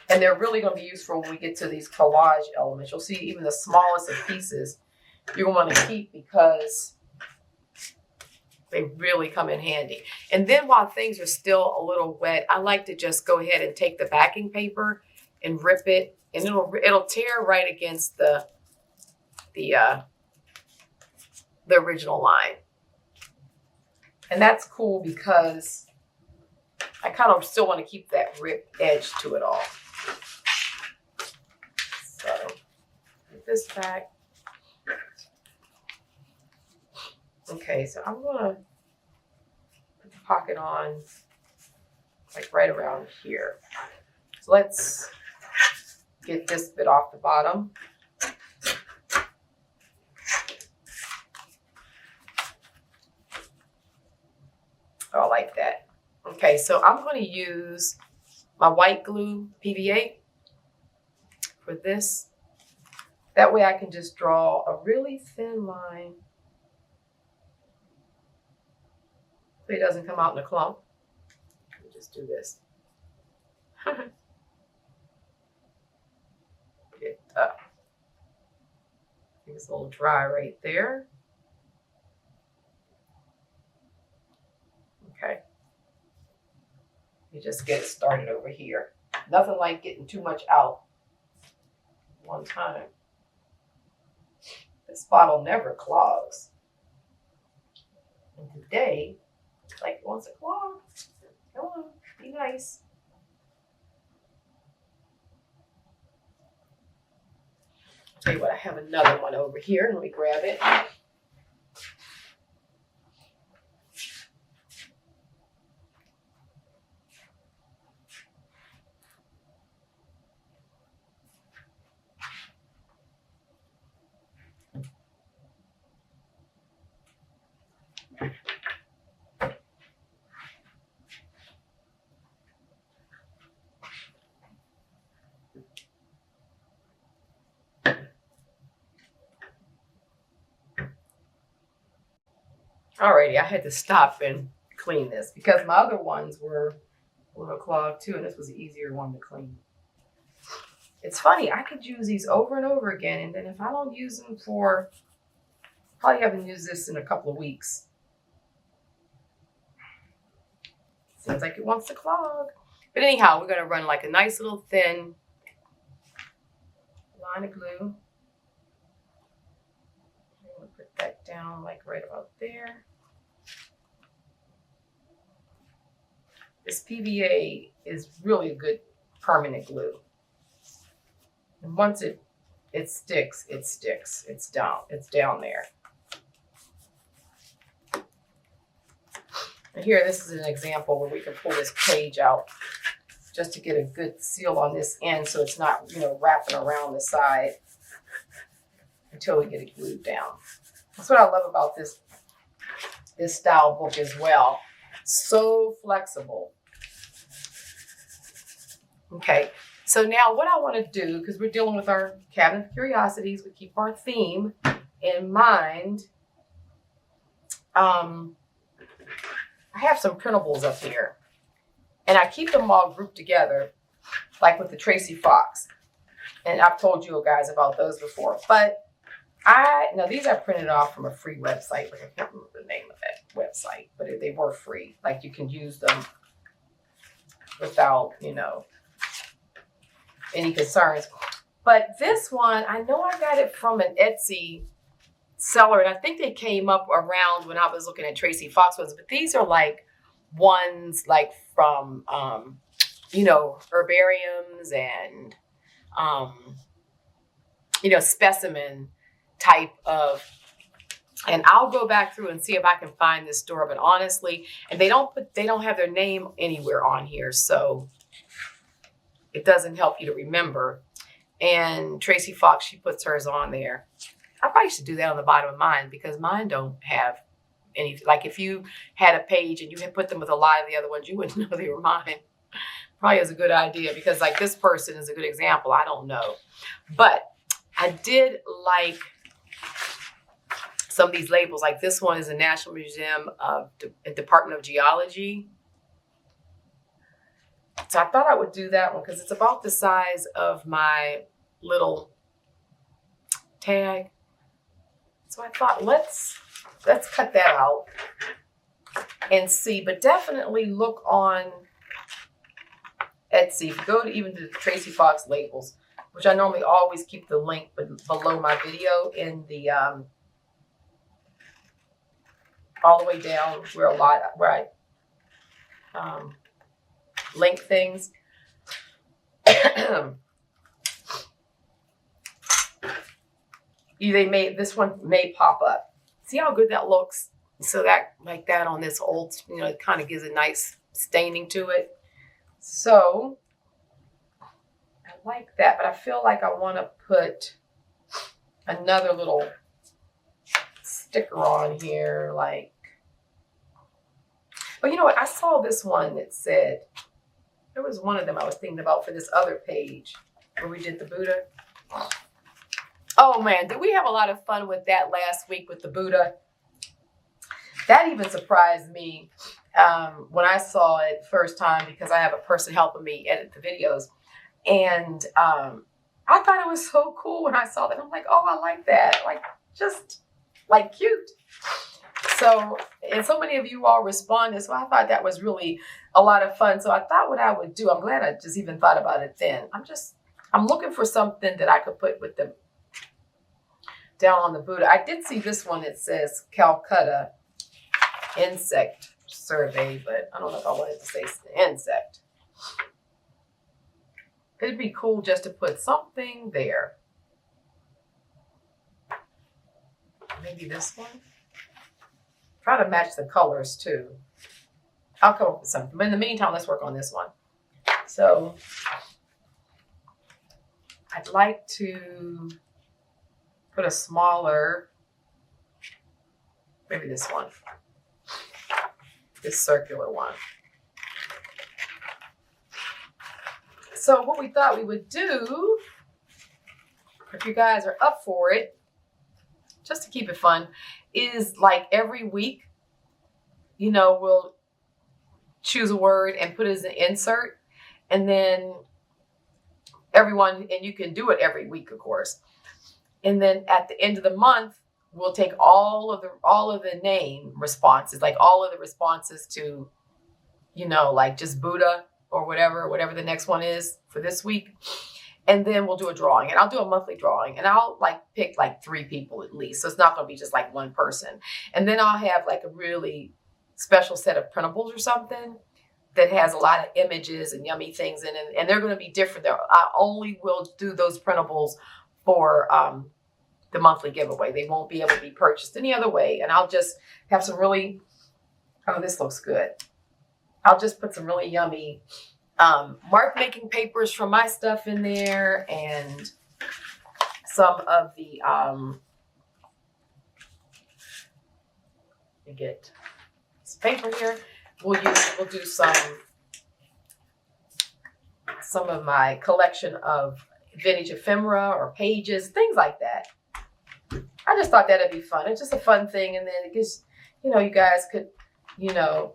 And they're really going to be useful when we get to these collage elements. You'll see even the smallest of pieces you're going to want to keep because they really come in handy. And then while things are still a little wet, I like to just go ahead and take the backing paper and rip it, and it'll tear right against the original line. And that's cool because I kind of still want to keep that ripped edge to it all. So put this back. Okay, so I'm gonna put the pocket on like right around here. So let's get this bit off the bottom. Oh, I like that. Okay, so I'm going to use my white glue PVA for this. That way I can just draw a really thin line Hopefully it doesn't come out in a clump. Let me just do this. Get up. I think it's a little dry right there. Okay. You just get it started over here. Nothing like getting too much out one time. This bottle never clogs. And today, like it wants to clog. Come on, be nice. I'll tell you what, I have another one over here. Let me grab it. Alrighty, I had to stop and clean this because my other ones were a little clogged too, and this was the easier one to clean. It's funny, I could use these over and over again, and then if I don't use them for, probably haven't used this in a couple of weeks. Seems like it wants to clog. But anyhow, we're gonna run like a nice little thin line of glue. I'm gonna put that down like right about there. This PVA is really a good permanent glue. And once it sticks, it sticks. It's down there. And here, this is an example where we can pull this page out just to get a good seal on this end so it's not, wrapping around the side until we get it glued down. That's what I love about this style book as well. So flexible. Okay, so now what I want to do, because we're dealing with our cabinet of curiosities, we keep our theme in mind. I have some printables up here, and I keep them all grouped together, like with the Tracy Fox. And I've told you guys about those before, but now these I printed off from a free website, but I can't remember the name of that website, but they were free. Like you can use them without, any concerns. But this one, I know I got it from an Etsy seller, and I think they came up around when I was looking at Tracy Fox ones, but these are like ones like from, herbariums and, specimen type of, and I'll go back through and see if I can find this store, but honestly, and they don't have their name anywhere on here, so it doesn't help you to remember. And Tracy Fox, she puts hers on there. I probably should do that on the bottom of mine because mine don't have any, like if you had a page and you had put them with a lot of the other ones, you wouldn't know they were mine. Probably is a good idea because like this person is a good example. I don't know. But I did like some of these labels. Like this one is the National Museum of Department of Geology. So I thought I would do that one because it's about the size of my little tag. So I thought let's cut that out and see, but definitely look on Etsy. If you go to even the Tracy Fox labels, which I normally always keep the link below my video in the all the way down where I link things. This one may pop up. See how good that looks? So that like that on this old, it kind of gives a nice staining to it. So I like that, but I feel like I want to put another little sticker on here, like, but you know what? I saw this one that said, there was one of them I was thinking about for this other page where we did the Buddha. Oh man, did we have a lot of fun with that last week with the Buddha? That even surprised me. when I saw it first time, because I have a person helping me edit the videos. And I thought it was so cool when I saw that. I'm like, oh, I like that. Like, just like cute. So, and so many of you all responded. So I thought that was really a lot of fun. So I thought what I would do, I'm glad I just even thought about it then. I'm looking for something that I could put with them down on the Buddha. I did see this one that says Calcutta insect survey, but I don't know if I wanted to say insect. It'd be cool just to put something there. Maybe this one. Try to match the colors too. I'll come up with something. But in the meantime, let's work on this one. So I'd like to put a smaller, maybe this one, this circular one. So what we thought we would do, if you guys are up for it, just to keep it fun, is like every week, you know, we'll choose a word and put it as an insert, and then everyone, and you can do it every week, of course. And then at the end of the month, we'll take all of the name responses, like all of the responses to, you know, like just Buddha or whatever the next one is for this week. And then we'll do a drawing, and I'll do a monthly drawing, and I'll like pick like 3 people at least. So it's not going to be just like one person. And then I'll have like a really special set of printables or something that has a lot of images and yummy things in it. And they're going to be different. I only will do those printables for the monthly giveaway. They won't be able to be purchased any other way. And I'll just have some really, oh, this looks good. I'll just put some really yummy mark making papers from my stuff in there, and some of the you get this paper here. We'll do some of my collection of vintage ephemera or pages, things like that. I just thought that'd be fun. It's just a fun thing, and then it gives, you know, you guys could, you know,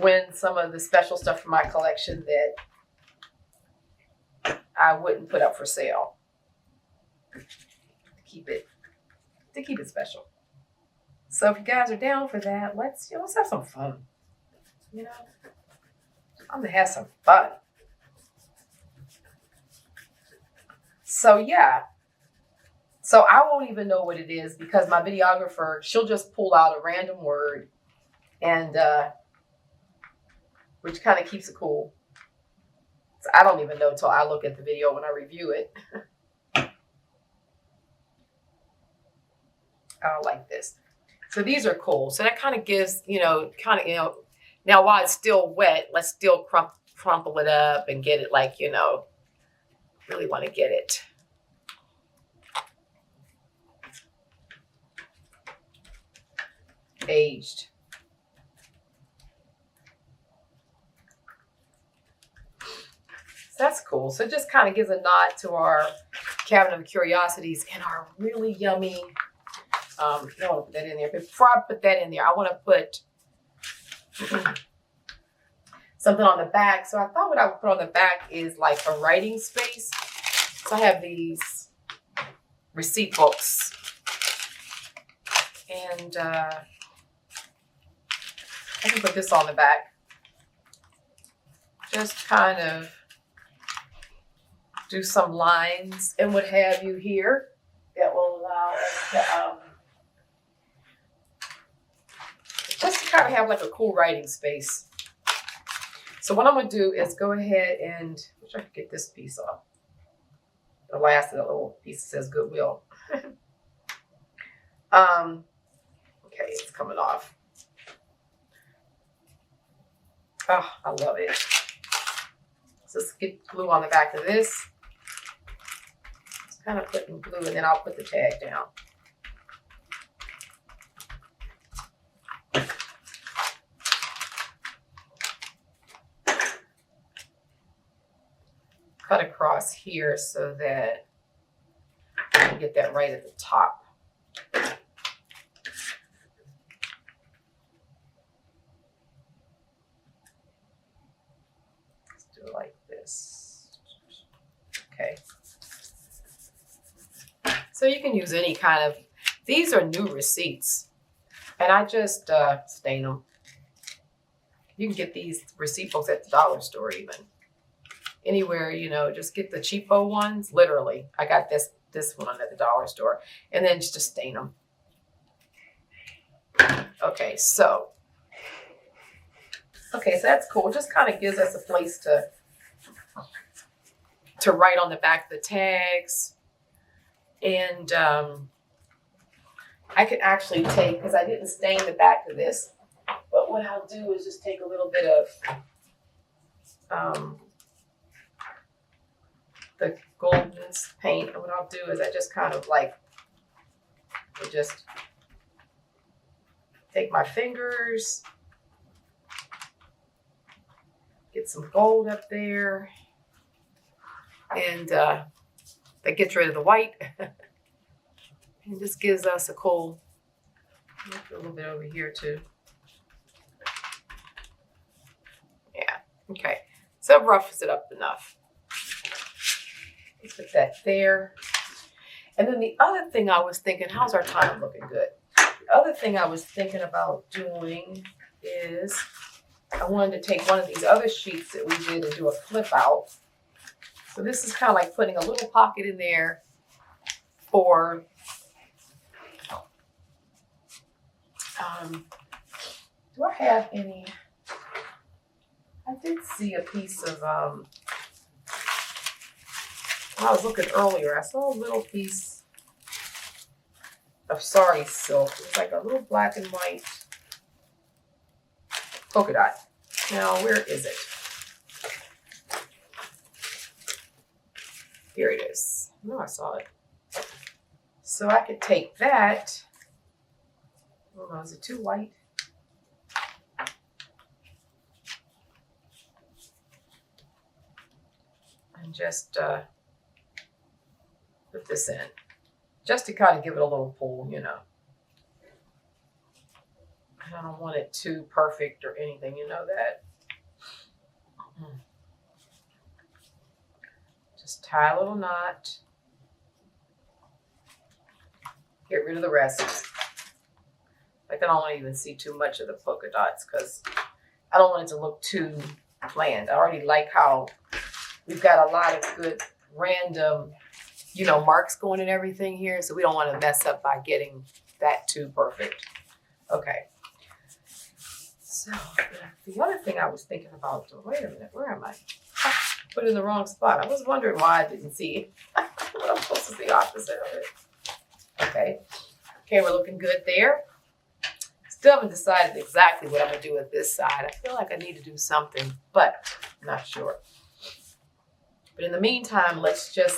win some of the special stuff from my collection that I wouldn't put up for sale. To keep it special. So if you guys are down for that, let's have some fun. You know, I'm gonna have some fun. So yeah. So I won't even know what it is, because my videographer, she'll just pull out a random word, and which kind of keeps it cool. So I don't even know until I look at the video when I review it. I like this. So these are cool. So that kind of gives, now while it's still wet, let's still crumple it up and get it like, really want to get it. Aged. So that's cool. So it just kind of gives a nod to our cabinet of curiosities and our really yummy. I don't want to put that in there. Before I put that in there, I want to put something on the back. So I thought what I would put on the back is like a writing space. So I have these receipt books, and I can put this on the back. Just kind of do some lines and what have you here that will allow us to just to kind of have like a cool writing space. So what I'm going to do is go ahead and, wish I could get this piece off. The last of the little piece says Goodwill. Okay, it's coming off. Oh, I love it. So let's get glue on the back of this. Just kind of putting glue, and then I'll put the tag down. Cut across here so that I can get that right at the top. do it like this. Okay. So you can use any kind of, these are new receipts. And I just stain them. You can get these receipt books at the dollar store even. Anywhere, you know, just get the cheapo ones. Literally, I got this one at the dollar store. And then just stain them. Okay, so that's cool. It just kind of gives us a place to write on the back of the tags. And I could actually take, because I didn't stain the back of this, but what I'll do is just take a little bit of the golden paint. And what I'll do is I just kind of like, just take my fingers, get some gold up there, and that gets rid of the white. And this gives us a cool, a little bit over here too. Yeah, okay. So it roughs it up enough. Let's put that there. And then the other thing I was thinking, how's our time looking? Good. The other thing I was thinking about doing is I wanted to take one of these other sheets that we did and do a flip out. So this is kind of like putting a little pocket in there for do I have any? I did see a piece of when I was looking earlier, I saw a little piece of sari silk. It was like a little black and white polka dot. Now, where is it? Here it is. No, I saw it. So I could take that. Oh no, is it too white? And just put this in. Just to kind of give it a little pull, you know. I don't want it too perfect or anything, you know that. Just tie a little knot. Get rid of the rest. Like I don't want to even see too much of the polka dots because I don't want it to look too bland. I already like how we've got a lot of good random, you know, marks going and everything here. So we don't want to mess up by getting that too perfect. Okay. So the other thing I was thinking about, wait a minute, where am I? Put it in the wrong spot. I was wondering why I didn't see it. I'm supposed to see opposite of it. Okay. Okay, we're looking good there. Still haven't decided exactly what I'm going to do with this side. I feel like I need to do something, but I'm not sure. But in the meantime, let's think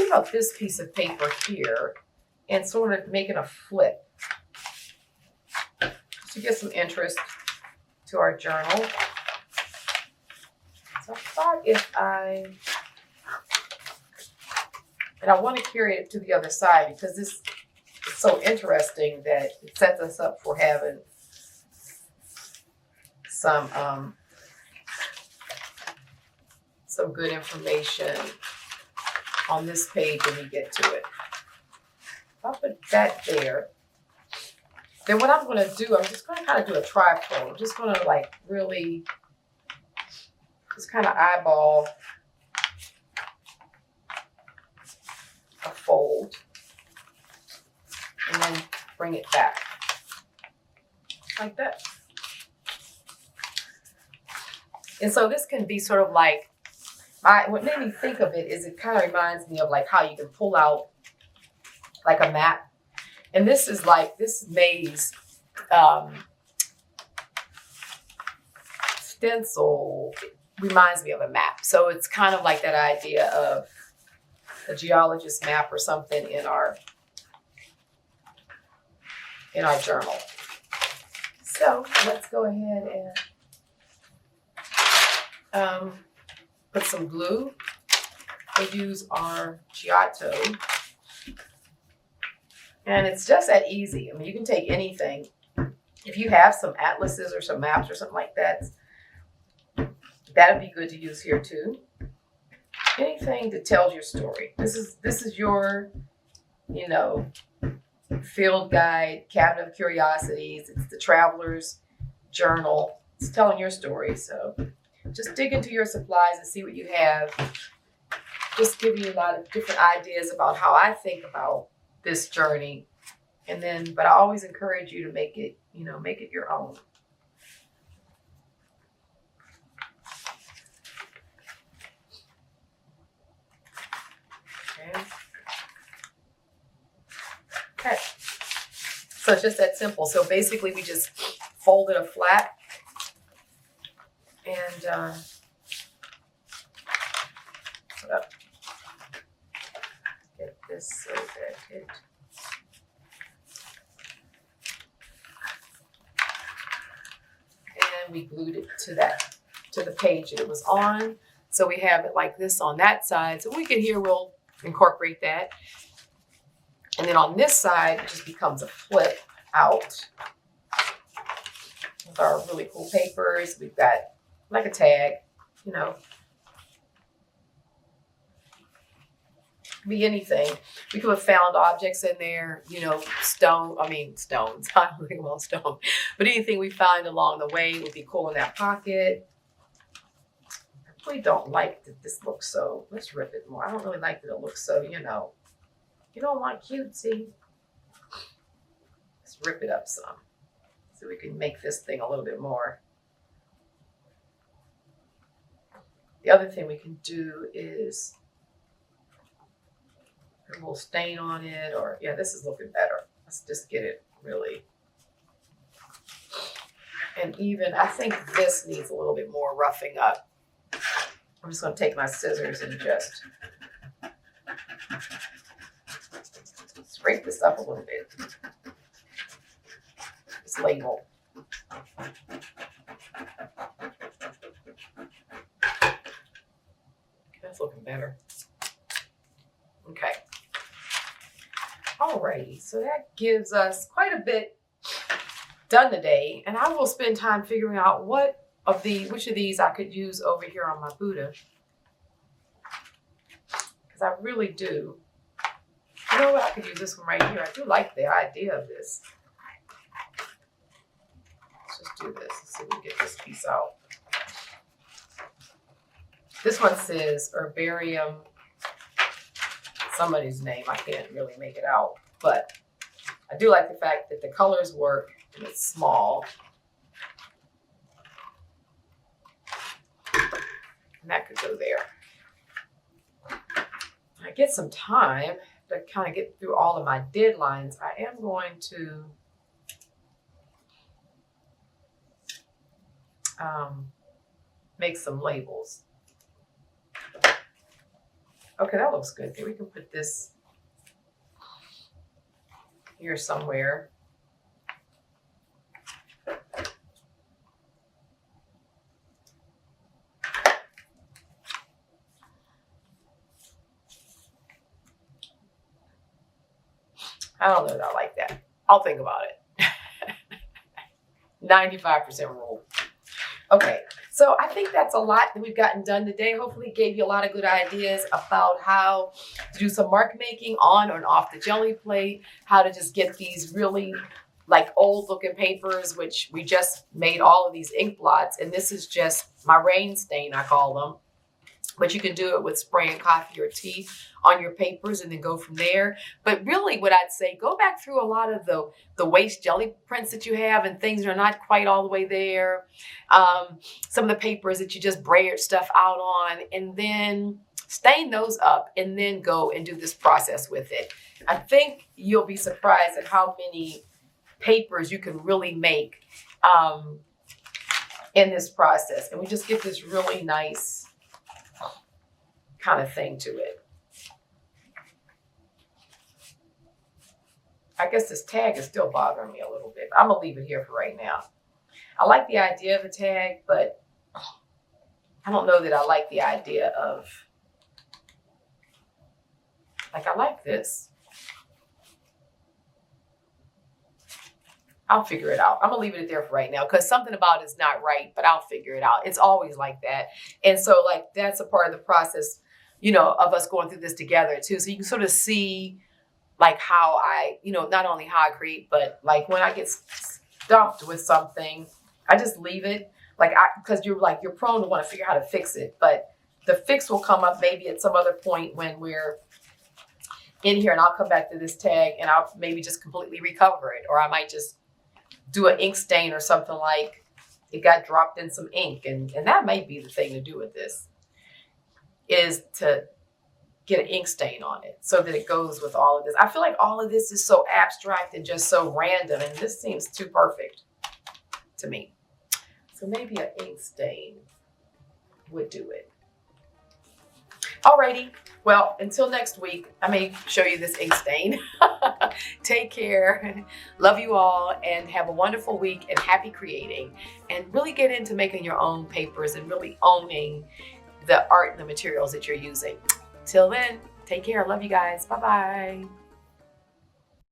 about this piece of paper here and sort of making a flip to get some interest to our journal. So I thought and I want to carry it to the other side because this is so interesting that it sets us up for having some good information on this page when we get to it. I'll put that there. Then what I'm going to do, I'm just going to kind of do a trifold. I'm just going to like really just kind of eyeball a fold and then bring it back like that. And so this can be sort of like, what made me think of it is it kind of reminds me of like how you can pull out like a map. And this is like, this maize stencil reminds me of a map. So it's kind of like that idea of a geologist map or something in our journal. So let's go ahead and put some glue. We'll use our 𝐏𝐻𝐿. And it's just that easy. I mean, you can take anything. If you have some atlases or some maps or something like that, That'd be good to use here too. Anything that tells your story. This is your, you know, field guide, cabinet of curiosities. It's the traveler's journal. It's telling your story. So just dig into your supplies and see what you have. Just give you a lot of different ideas about how I think about this journey. And then, but I always encourage you to make it, you know, make it your own. Okay. So it's just that simple. So basically we just folded a flat and get this so that it and we glued it to the page that it was on. So we have it like this on that side. So we can here we'll incorporate that. And then on this side, it just becomes a flip out with our really cool papers. We've got like a tag, you know, be anything. We could have found objects in there, you know, stones. I don't think about stone, but anything we find along the way would be cool in that pocket. I really don't like that this looks so, let's rip it more. I don't really like that it looks so, you know, you don't want cutesy. Let's rip it up some so we can make this thing a little bit more. The other thing we can do is a little stain on it, or yeah, this is looking better. Let's just get it really. And even, I think this needs a little bit more roughing up. I'm just going to take my scissors and just scrape this up a little bit. This label. That's looking better. Okay. Alrighty, so that gives us quite a bit done today, and I will spend time figuring out which of these I could use over here on my Buddha, because I really do. You know what? I could use this one right here. I do like the idea of this. Let's just do this. Let's see if we can get this piece out. This one says 𝐅𝐍𝐅𝐈𝐍𝐈𝐍𝐈. Somebody's name. I can't really make it out, but I do like the fact that the colors work and it's small. And that could go there. I get some time to kind of get through all of my deadlines. I am going to make some labels. Okay, that looks good. We can put this here somewhere. I don't know that I like that. I'll think about it. 95% rule. Okay, so I think that's a lot that we've gotten done today. Hopefully it gave you a lot of good ideas about how to do some mark making on or off the jelly plate, how to just get these really like old looking papers, which we just made all of these ink blots. And this is just my rain stain, I call them. But you can do it with spraying coffee or tea on your papers and then go from there. But really what I'd say, go back through a lot of the waste jelly prints that you have and things that are not quite all the way there. Some of the papers that you just braid stuff out on, and then stain those up and then go and do this process with it. I think you'll be surprised at how many papers you can really make in this process. And we just get this really nice kind of thing to it. I guess this tag is still bothering me a little bit. I'm gonna leave it here for right now. I like the idea of a tag, but I don't know that I like the idea of, like, I like this. I'll figure it out. I'm gonna leave it there for right now because something about it's not right, but I'll figure it out. It's always like that. And so like that's a part of the process, you know, of us going through this together too. So you can sort of see like how I, you know, not only how I create, but like when I get stumped with something, I just leave it. Like because you're prone to want to figure out how to fix it, but the fix will come up maybe at some other point when we're in here, and I'll come back to this tag and I'll maybe just completely recover it, or I might just do an ink stain or something like it got dropped in some ink. And that might be the thing to do with this, is to get an ink stain on it so that it goes with all of this. I feel like all of this is so abstract and just so random, and this seems too perfect to me. So maybe an ink stain would do it. Alrighty, well, until next week, I may show you this ink stain. Take care, love you all, and have a wonderful week and happy creating, and really get into making your own papers and really owning the art and the materials that you're using. Till then, take care, love you guys, bye-bye.